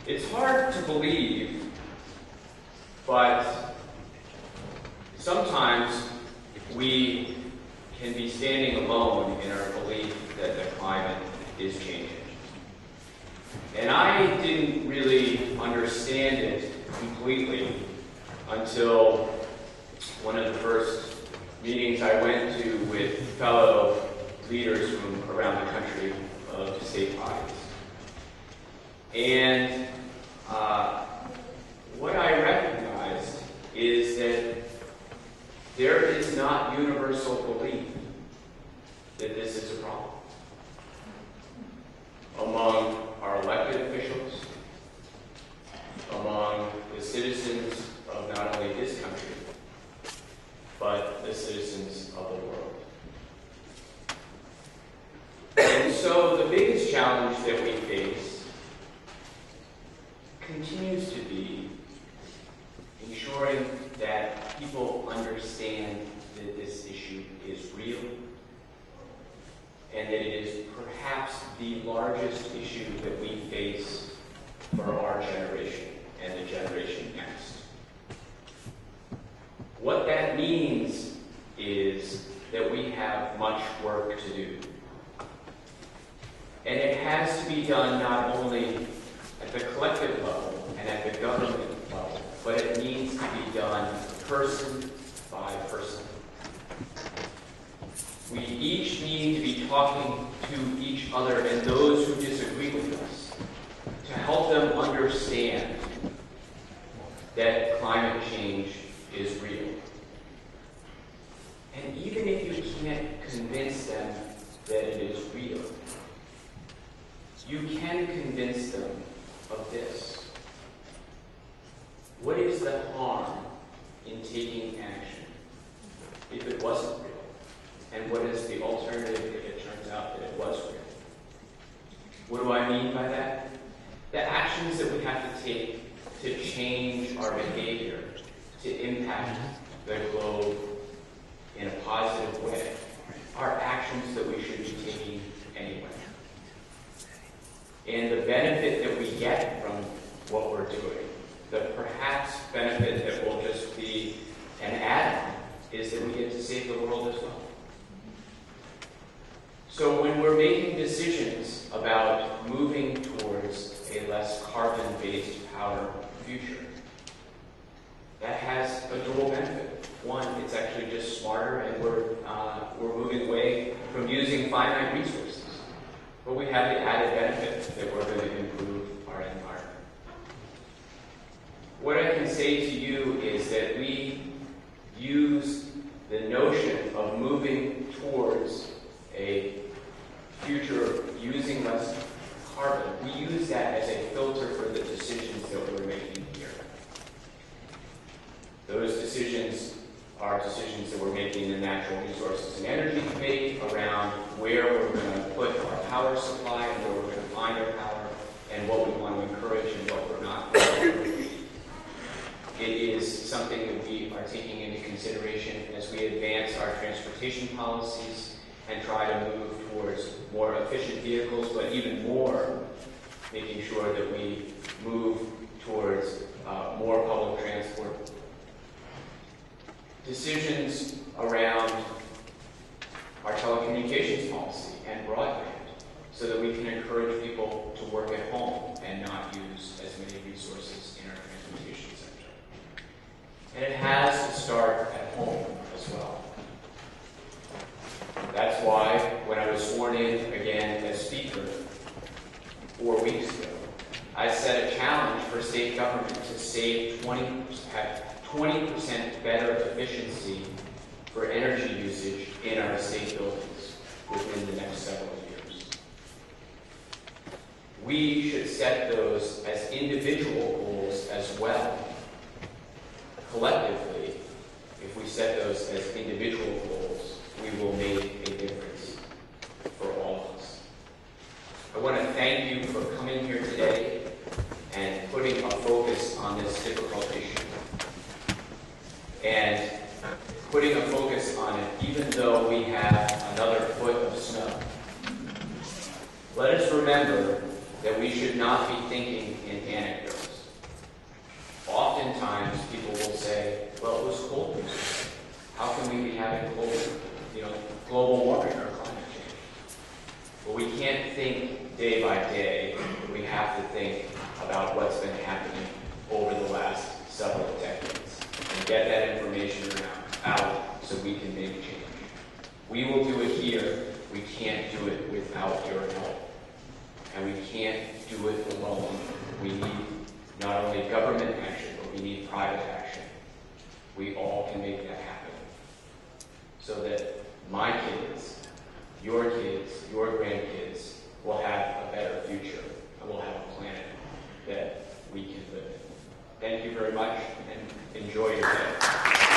It's hard to believe, but sometimes we can be standing alone in our belief that the climate is changing. And I didn't really understand it completely until one of the first meetings I went to with fellow leaders from around the country of state bodies. And what I recognized is that there is not universal belief that this is a problem among our elected officials, among the citizens of not only this country, but the citizens of the world. And so the biggest challenge that we face continues to be ensuring that people understand that this issue is real and that it is perhaps the largest issue that we face for our generation and the generation next. What that means is that we have much work to do. And it has to be done not only at the collective level and at the government level, but it needs to be done person by person. We each need to be talking to each other and those who disagree with us to help them understand that climate change is real. And even if you can't convince them that it is real, you can convince them of this. What is the harm in taking action if it wasn't real? And what is the alternative if it turns out that it was real? What do I mean by that? The actions that we have to take to change our behavior, to impact the globe in a positive way, are actions that we should be taking anyway. And the benefit that we get from what we're doing, the perhaps benefit that will just be an add-on, is that we get to save the world as well. So when we're making decisions about moving towards a less carbon-based power future, that has a dual benefit. One, it's actually just smarter, and we're moving away from using finite resources. But we have the added benefit that we're going to improve our environment. What I can say to you is that we use the notion of moving towards a future using less carbon. We use that as a filter for the decisions that we're making here. Those decisions are decisions that we're making in the Natural Resources and Energy Committee around where we're going to put our power supply and where we're going to find our power and what we want to encourage and what we're not going to encourage. It is something that we are taking into consideration as we advance our transportation policies and try to move towards more efficient vehicles, but even more making sure that we move towards more public transport. Decisions around our telecommunications policy and broadband so that we can encourage people to work at home and not use as many resources in our transportation sector. And it has to start at home as well. That's why when I was sworn in again as Speaker 4 weeks ago, I set a challenge for state government to save 20% better efficiency for energy usage in our state buildings within the next several years. We should set those as individual goals as well. Collectively, if we set those as individual goals, we will make a difference for all of us. I want to thank you for coming here today and putting a focus on this difficult issue. And putting a focus on it even though we have another foot of snow. Let us remember that we should not be thinking in anecdotes. think day by day, we have to think about what's been happening over the last several decades and get that information out so we can make change. We will do it here. We can't do it without your help. And we can't do it alone. We need not only government action, but we need private action. We all can make that happen. So that my kids, your grandkids will have a better future and will have a planet that we can live in. Thank you very much and enjoy your day.